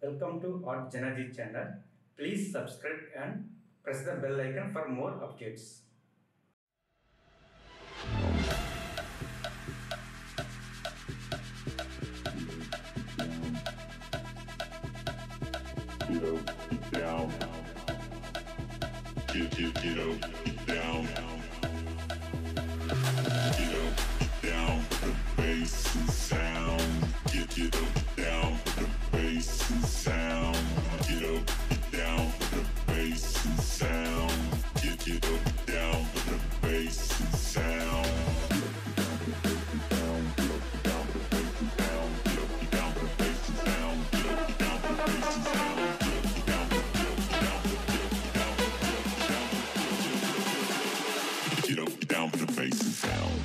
Welcome to JanaG channel. Please subscribe and press the bell icon for more updates. Get up, get down. Get up, get down. Get up, get down. The bass and sound. Get up, get down. The bass and sound. Get up, get down. The bass and sound. Get up, get down. The bass and sound. Get up, get down with the bass and sound.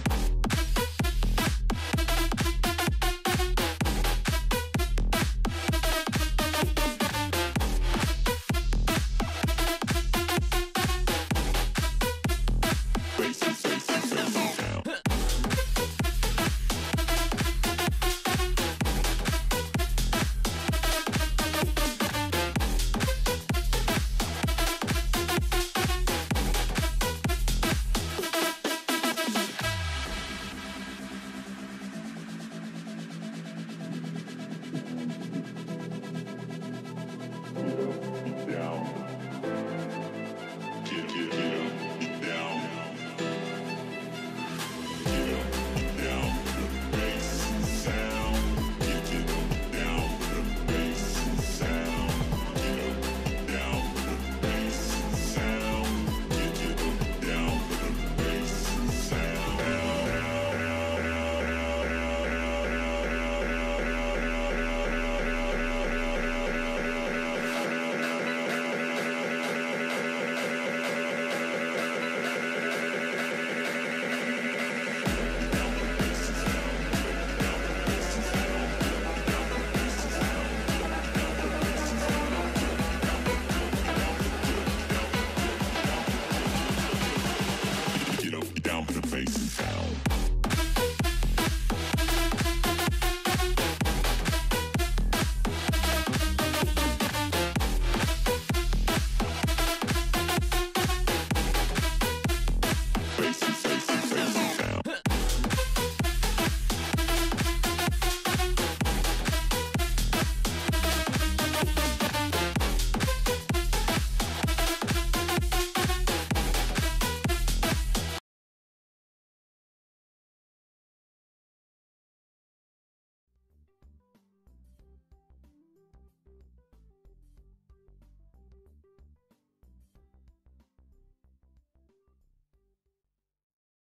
Get up, get down with the bass and sound.